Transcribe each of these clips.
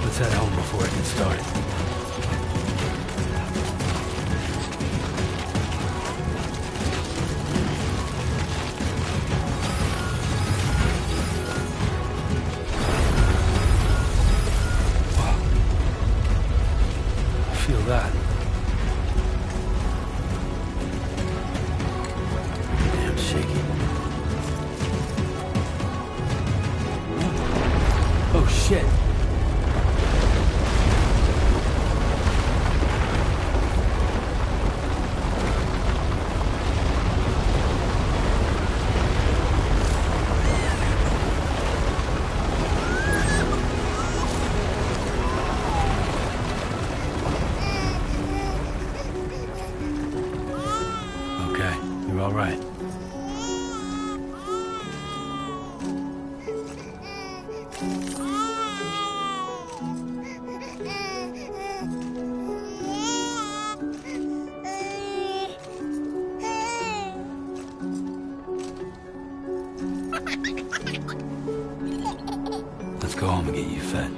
Let's head home before it gets started. Wow. Feel that. Damn shaky. Oh shit. You're all right. Let's go home and get you fed.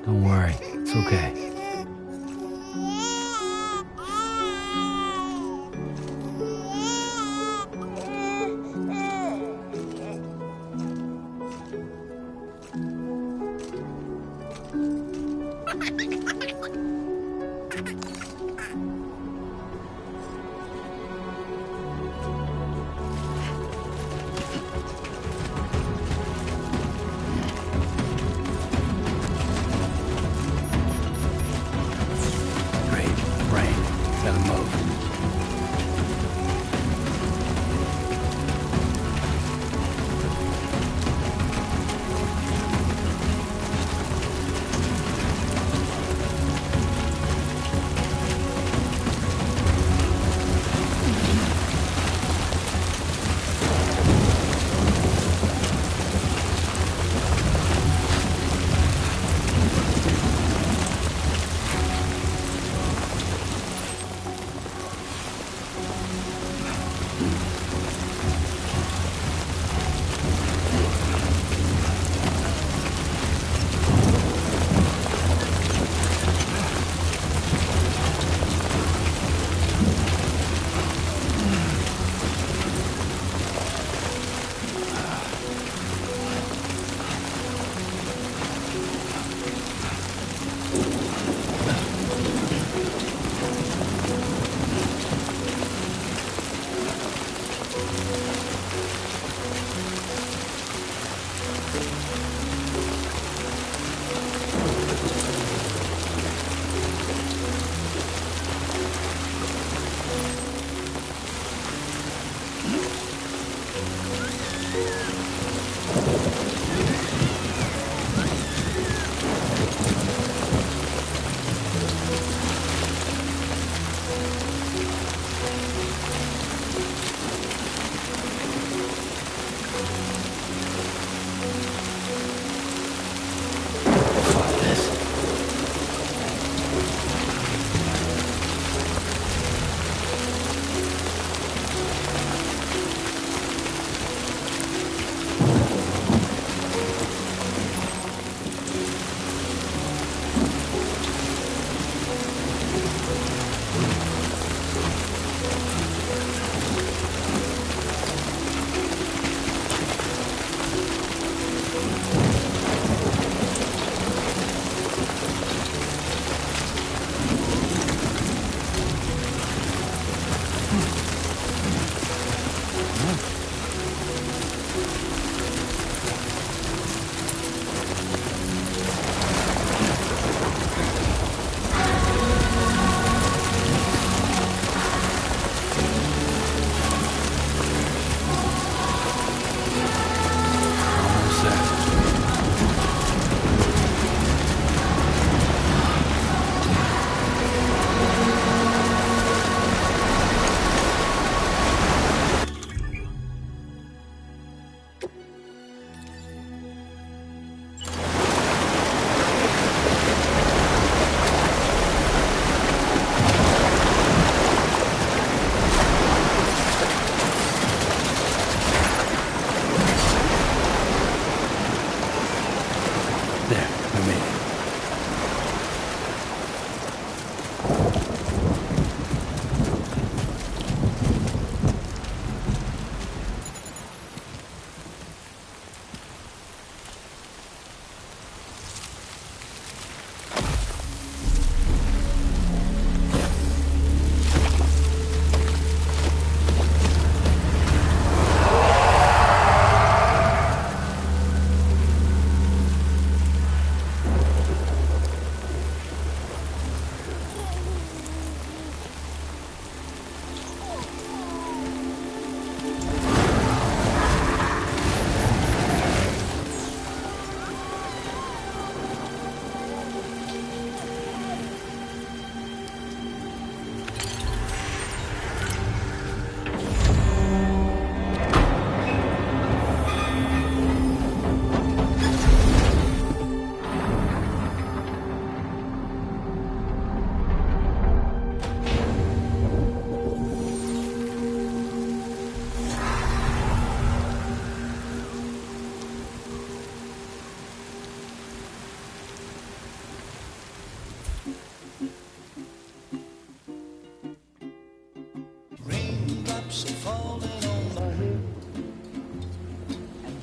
Don't worry, it's okay.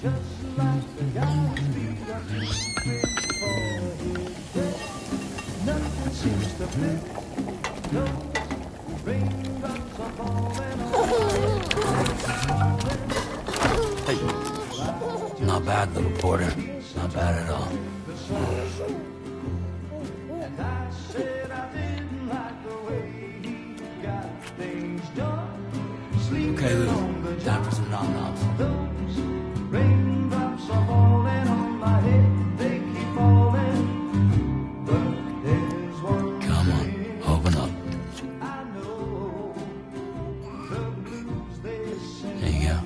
Hey. Not bad, little porter. Not bad at all. Okay, Lou. Time for some nom-noms. Come on, open up. There you go.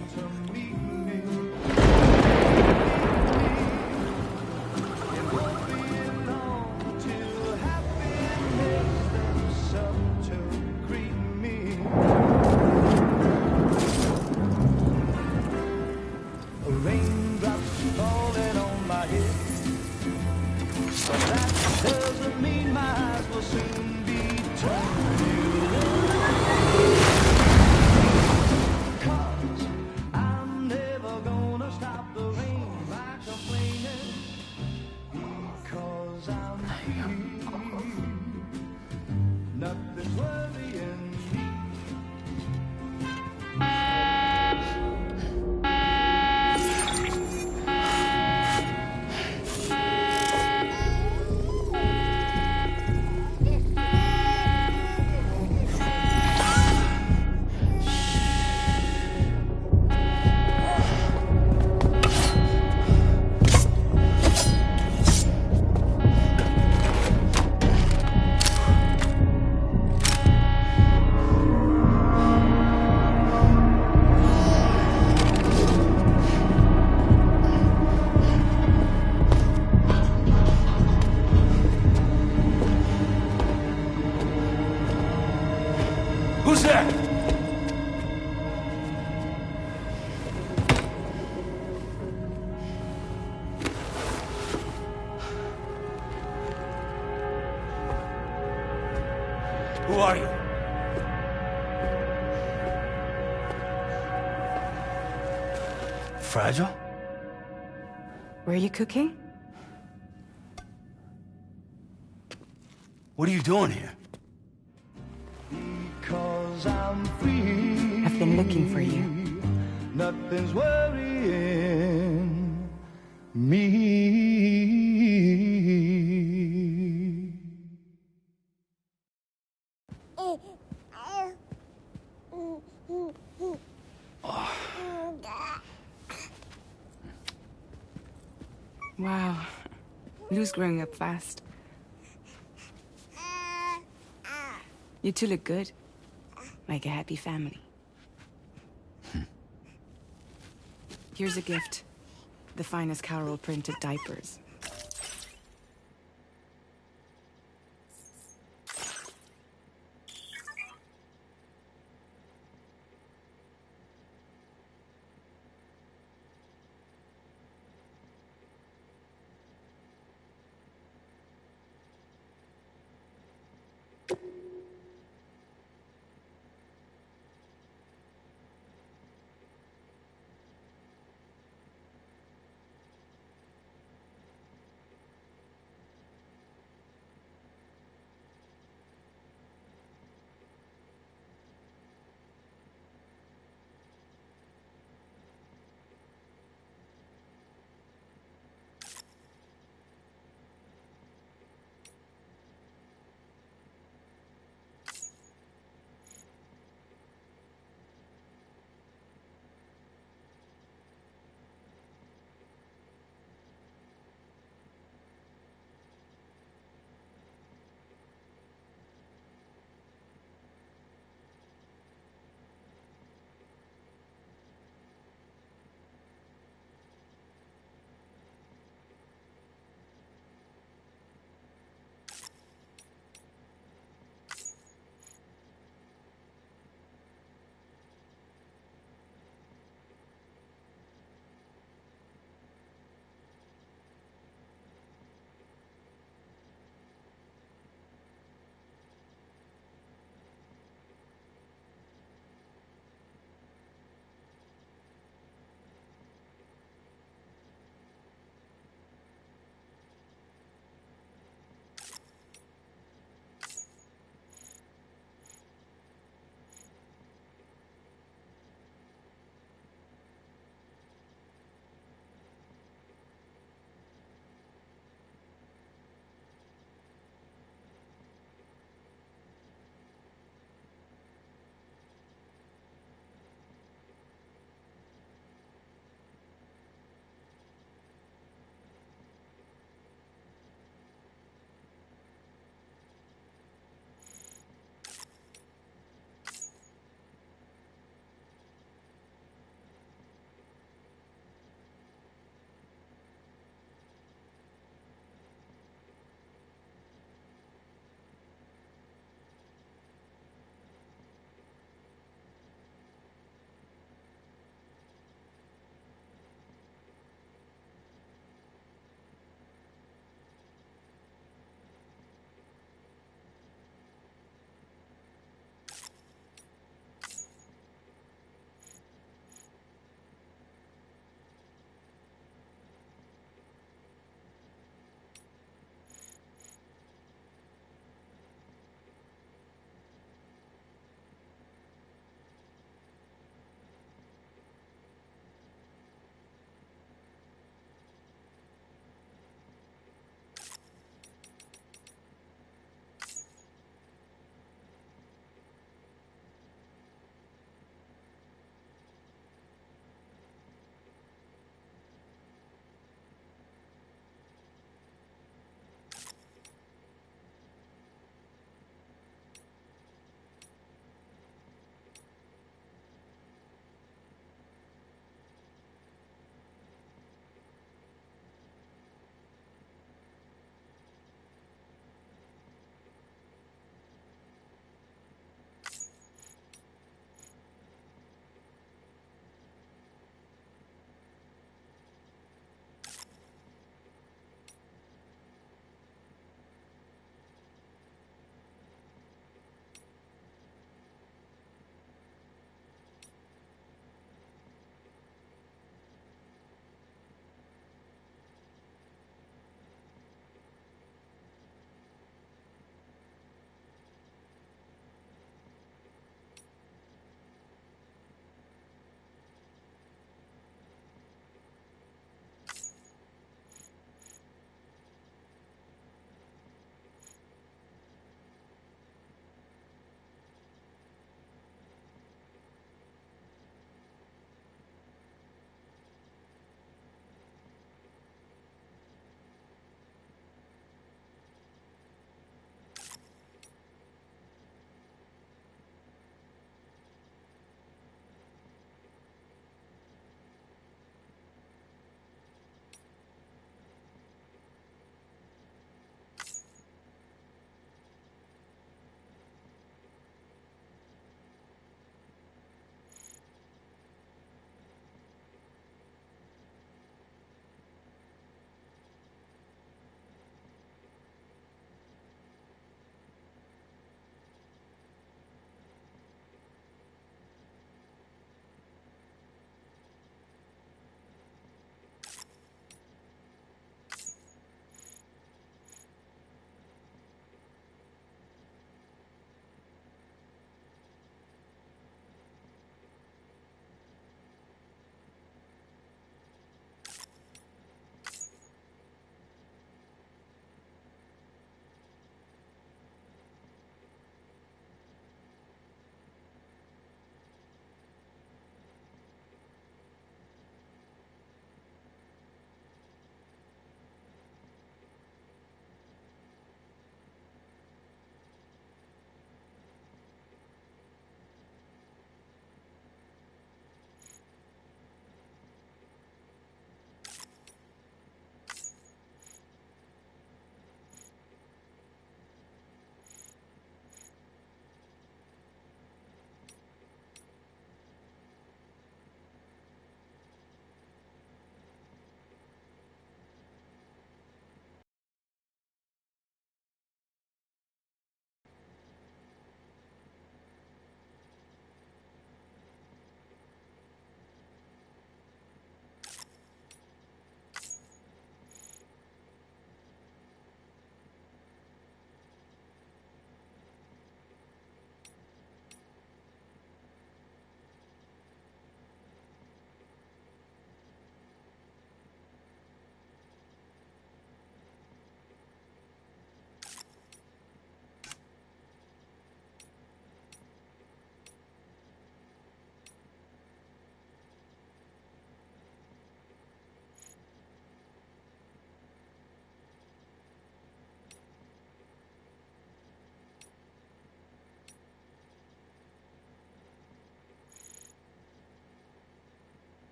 Who's there? Who are you? Fragile? Were you cooking? What are you doing here? I've been looking for you. Nothing's worrying me. Wow. Lou's growing up fast. You two look good. Like a happy family. Here's a gift. The finest Carol printed diapers.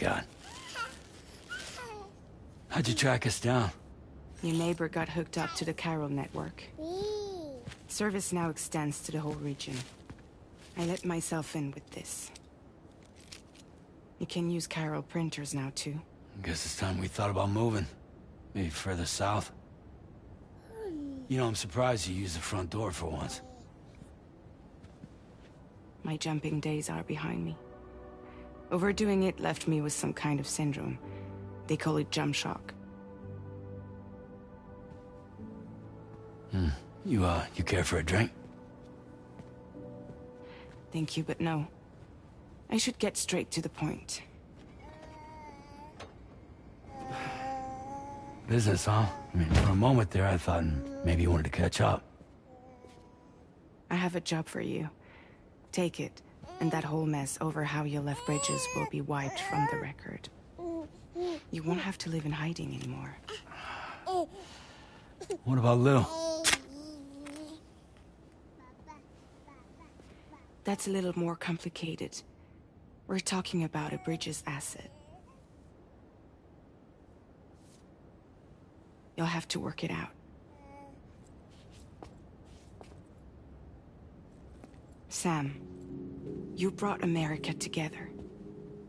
God. How'd you track us down? Your neighbor got hooked up to the chiral network. Service now extends to the whole region. I let myself in with this. You can use chiral printers now, too. Guess it's time we thought about moving. Maybe further south. You know, I'm surprised you used the front door for once. My jumping days are behind me. Overdoing it left me with some kind of syndrome. They call it jump shock. You care for a drink? Thank you, but no. I should get straight to the point. Business, huh? I mean, for a moment there, I thought maybe you wanted to catch up. I have a job for you. Take it, and that whole mess over how you left bridges will be wiped from the record. You won't have to live in hiding anymore. What about Lou? That's a little more complicated. We're talking about a Bridges asset. You'll have to work it out. Sam, you brought America together.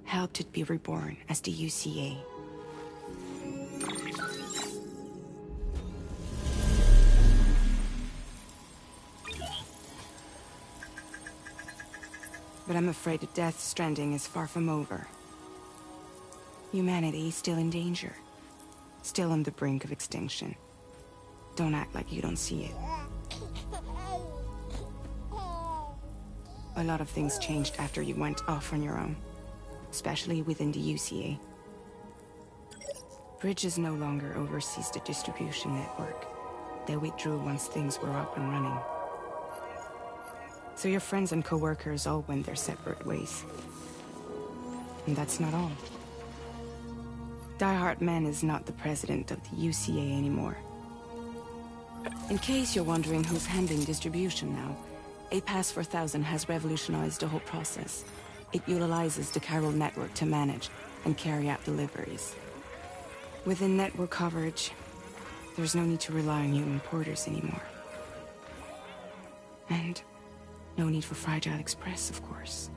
Helped it be reborn as the UCA. But I'm afraid that Death Stranding is far from over. Humanity is still in danger. Still on the brink of extinction. Don't act like you don't see it. A lot of things changed after you went off on your own. Especially within the UCA. Bridges no longer oversees the distribution network. They withdrew once things were up and running. So your friends and co-workers all went their separate ways. And that's not all. Die Hard Man is not the president of the UCA anymore. In case you're wondering who's handling distribution now, A Pass 4000 has revolutionized the whole process. It utilizes the chiral network to manage and carry out deliveries. Within network coverage, there's no need to rely on human porters anymore. And no need for Fragile Express, of course.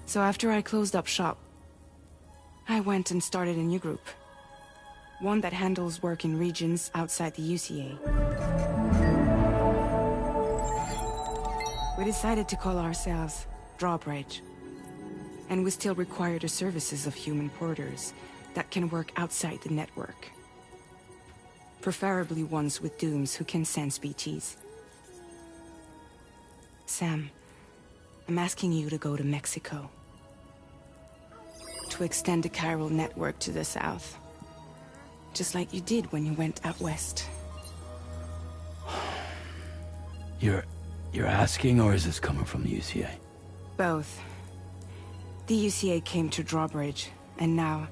So after I closed up shop, I went and started a new group. One that handles work in regions outside the UCA. We decided to call ourselves Drawbridge. And we still require the services of human porters that can work outside the network. Preferably ones with dooms who can sense BTs. Sam, I'm asking you to go to Mexico. To extend the chiral network to the south. Just like you did when you went out west. You're asking, or is this coming from the UCA? Both. The UCA came to Drawbridge, and now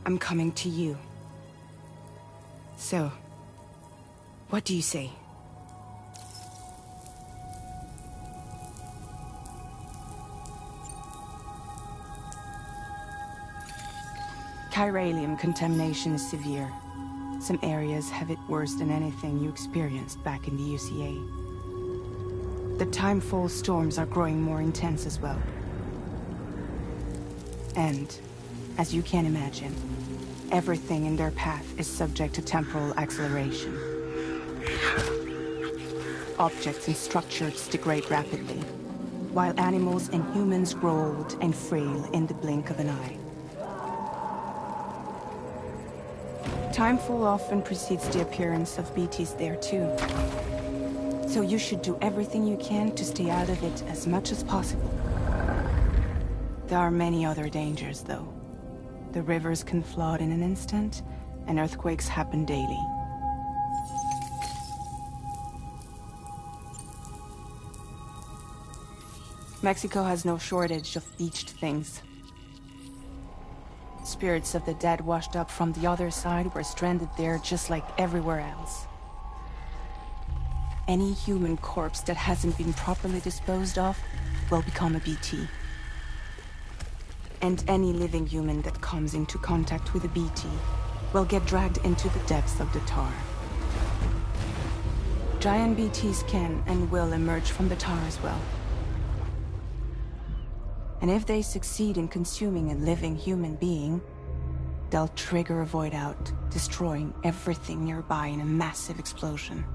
I'm coming to you. So, what do you say? Chiralium contamination is severe. Some areas have it worse than anything you experienced back in the UCA. The timefall storms are growing more intense as well. And, as you can imagine, everything in their path is subject to temporal acceleration. Objects and structures degrade rapidly, while animals and humans grow old and frail in the blink of an eye. Timefall often precedes the appearance of BTs there too. So you should do everything you can to stay out of it as much as possible. There are many other dangers, though. The rivers can flood in an instant, and earthquakes happen daily. Mexico has no shortage of beached things. Spirits of the dead washed up from the other side were stranded there just like everywhere else. Any human corpse that hasn't been properly disposed of will become a BT. And any living human that comes into contact with a BT will get dragged into the depths of the tar. Giant BTs can and will emerge from the tar as well. And if they succeed in consuming a living human being, they'll trigger a void out, destroying everything nearby in a massive explosion.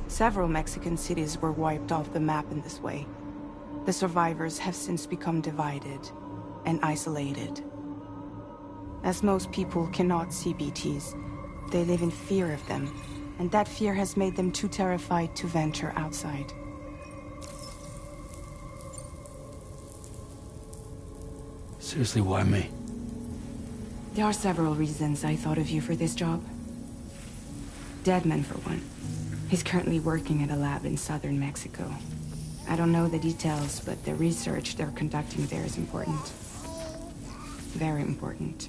Several Mexican cities were wiped off the map in this way. The survivors have since become divided and isolated. As most people cannot see BTs, they live in fear of them, and that fear has made them too terrified to venture outside. Seriously, why me? There are several reasons I thought of you for this job. Deadman, for one. He's currently working at a lab in southern Mexico. I don't know the details, but the research they're conducting there is important. Very important.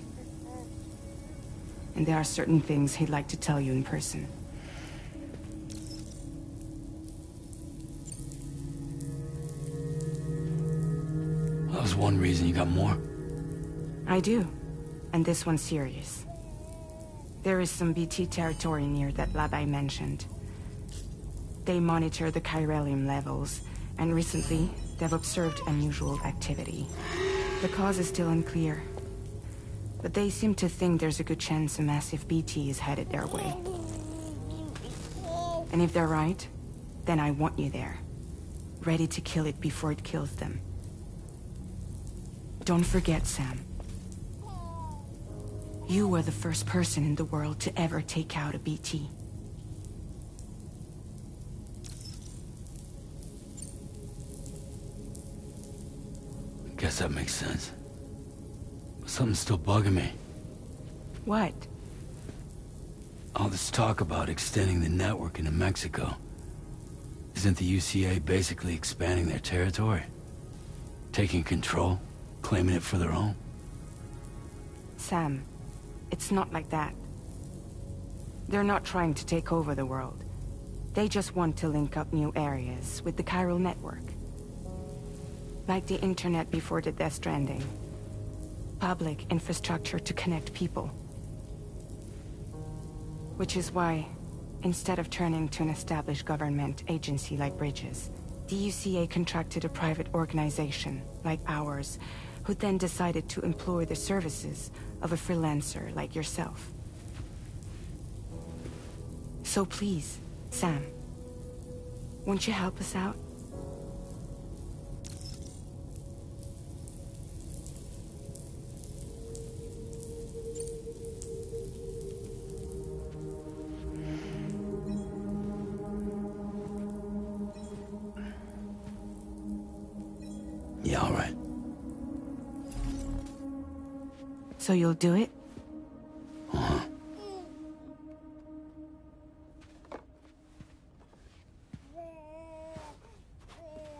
And there are certain things he'd like to tell you in person. That was one reason. You got more? I do. And this one's serious. There is some BT territory near that lab I mentioned. They monitor the chiralium levels, and recently, they've observed unusual activity. The cause is still unclear, but they seem to think there's a good chance a massive BT is headed their way. And if they're right, then I want you there, ready to kill it before it kills them. Don't forget, Sam. You were the first person in the world to ever take out a BT. Guess that makes sense. But something's still bugging me. What? All this talk about extending the network into Mexico. Isn't the UCA basically expanding their territory? Taking control? Claiming it for their own? Sam, it's not like that. They're not trying to take over the world. They just want to link up new areas with the chiral network. Like the internet before the Death Stranding. Public infrastructure to connect people. Which is why, instead of turning to an established government agency like Bridges, the UCA contracted a private organization, like ours, who then decided to employ the services of a freelancer like yourself. So please, Sam, won't you help us out? Yeah, all right. So you'll do it? Uh-huh.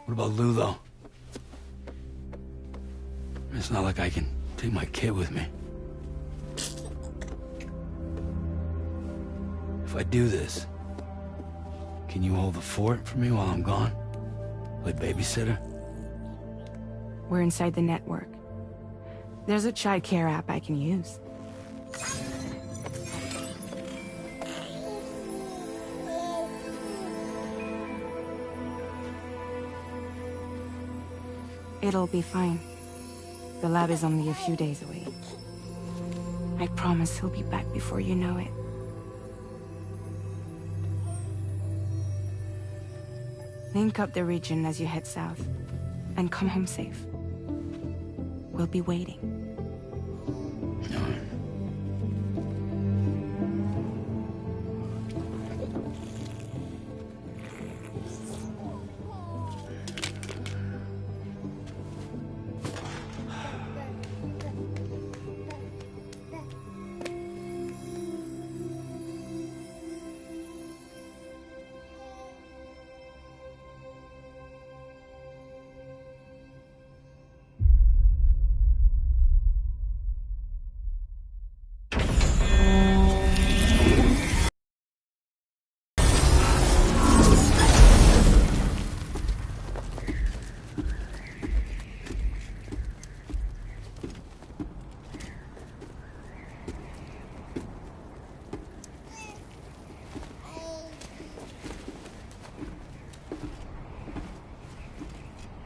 What about Lou, though? It's not like I can take my kid with me. If I do this, can you hold the fort for me while I'm gone? Play babysitter? We're inside the network. There's a child care app I can use. It'll be fine. The lab is only a few days away. I promise he'll be back before you know it. Link up the region as you head south, and come home safe. We'll be waiting. All right.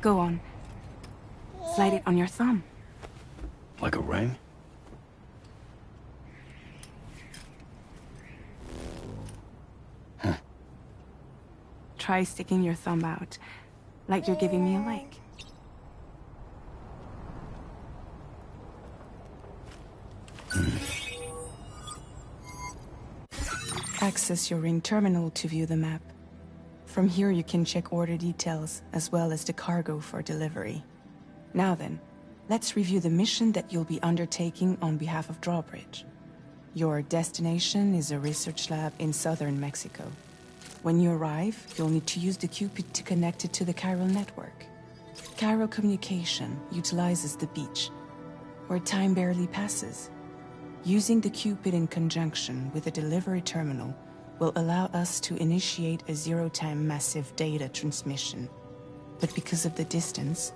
Go on. Slide it on your thumb. Like a ring? Huh. Try sticking your thumb out, like you're giving me a like. Access your ring terminal to view the map. From here you can check order details, as well as the cargo for delivery. Now then, let's review the mission that you'll be undertaking on behalf of Drawbridge. Your destination is a research lab in southern Mexico. When you arrive, you'll need to use the Cupid to connect it to the chiral network. Chiral communication utilizes the beach, where time barely passes. Using the Cupid in conjunction with a delivery terminal will allow us to initiate a zero-time massive data transmission. But because of the distance,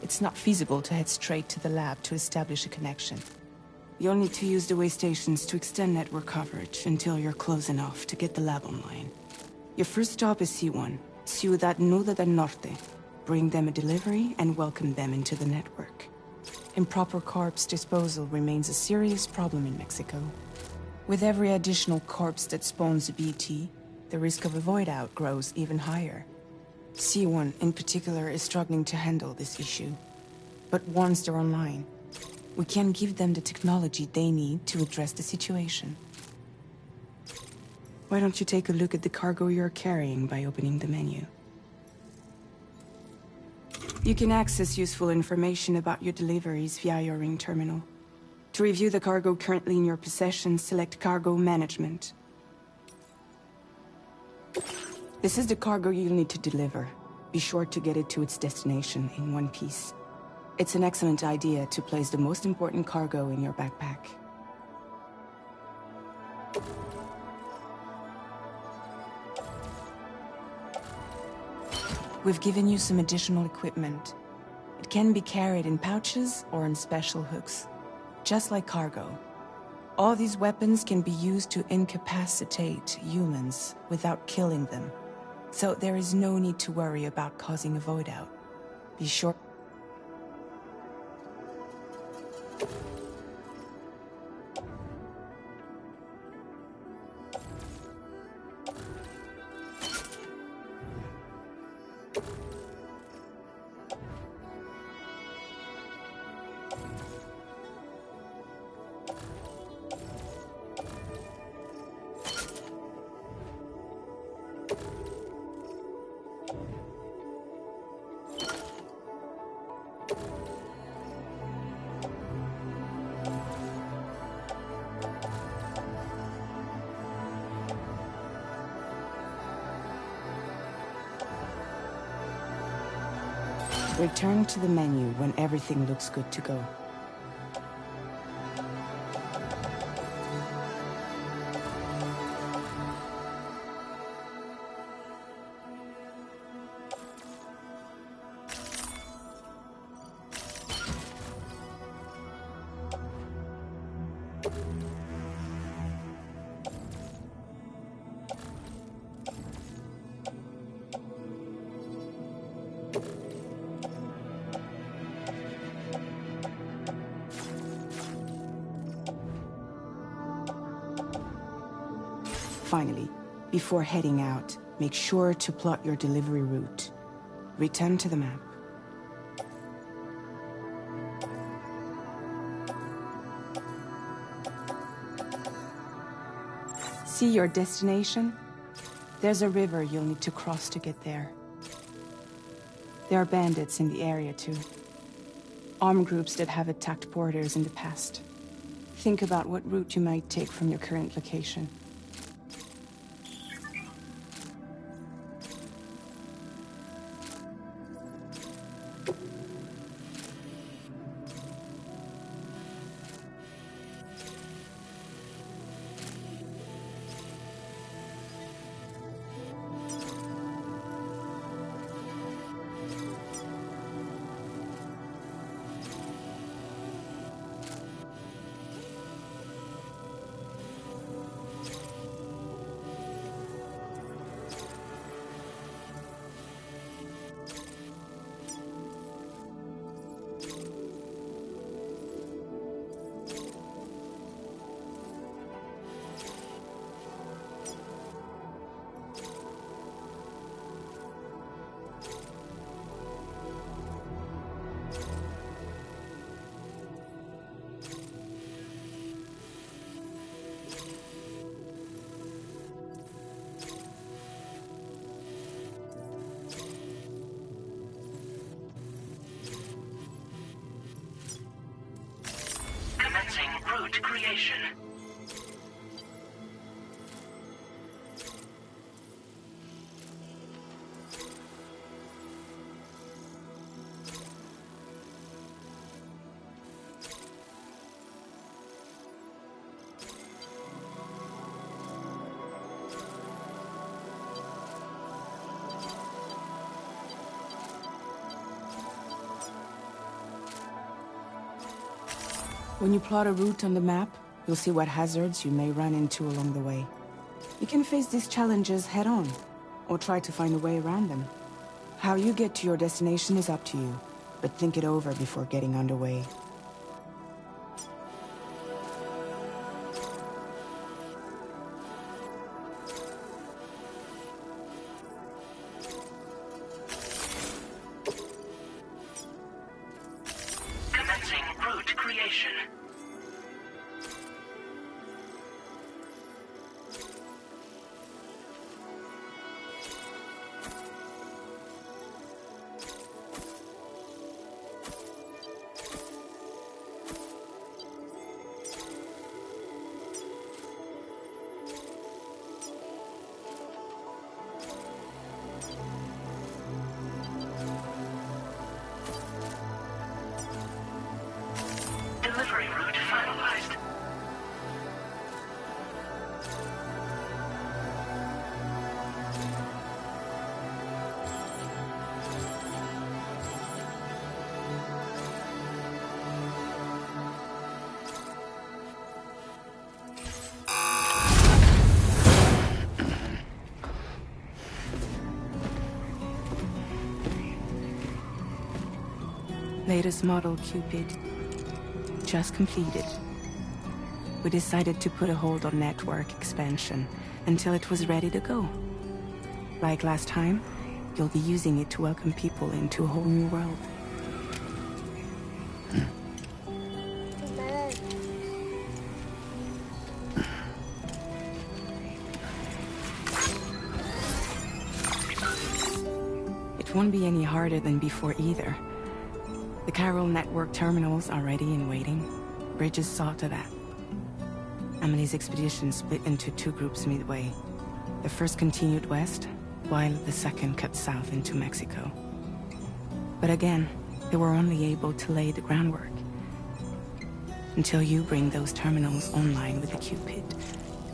it's not feasible to head straight to the lab to establish a connection. You'll need to use the way stations to extend network coverage until you're close enough to get the lab online. Your first stop is C1, Ciudad Nuda del Norte. Bring them a delivery and welcome them into the network. Improper corpse disposal remains a serious problem in Mexico. With every additional corpse that spawns a BT, the risk of a void out grows even higher. C1 in particular is struggling to handle this issue. But once they're online, we can give them the technology they need to address the situation. Why don't you take a look at the cargo you're carrying by opening the menu? You can access useful information about your deliveries via your ring terminal. To review the cargo currently in your possession, select Cargo Management. This is the cargo you'll need to deliver. Be sure to get it to its destination in one piece. It's an excellent idea to place the most important cargo in your backpack. We've given you some additional equipment. It can be carried in pouches or in special hooks, just like cargo. All these weapons can be used to incapacitate humans without killing them. So there is no need to worry about causing a void out. Be sure. Return to the menu when everything looks good to go. Finally, before heading out, make sure to plot your delivery route. Return to the map. See your destination? There's a river you'll need to cross to get there. There are bandits in the area too. Armed groups that have attacked borders in the past. Think about what route you might take from your current location. route creation. When you plot a route on the map, you'll see what hazards you may run into along the way. You can face these challenges head-on, or try to find a way around them. How you get to your destination is up to you, but think it over before getting underway. Commencing route creation. Delivery route finalized. Latest model Cupid. Just completed. We decided to put a hold on network expansion until it was ready to go. Like last time, you'll be using it to welcome people into a whole new world. It won't be any harder than before either. The Carol network terminals are ready and waiting. Bridges saw to that. Amelie's expedition split into two groups midway. The first continued west, while the second cut south into Mexico. But again, they were only able to lay the groundwork. Until you bring those terminals online with the Cupid,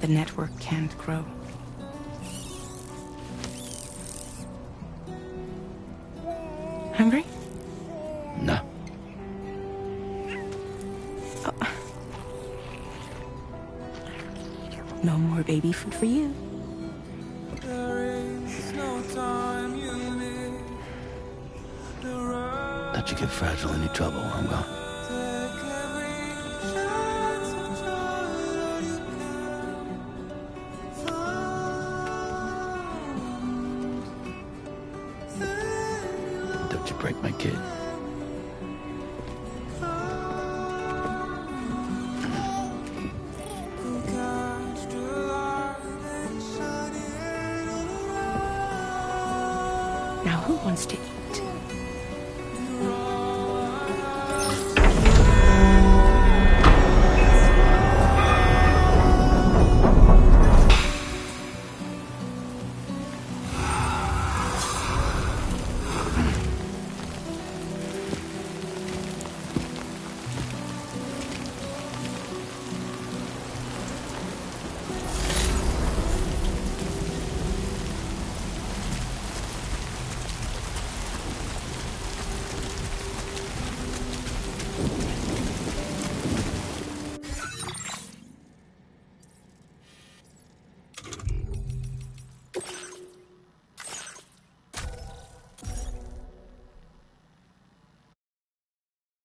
the network can't grow. Hungry? No. No more baby food for you. Let you get fragile, any trouble, I'm gone. Don't you break my kid. Now who wants to eat?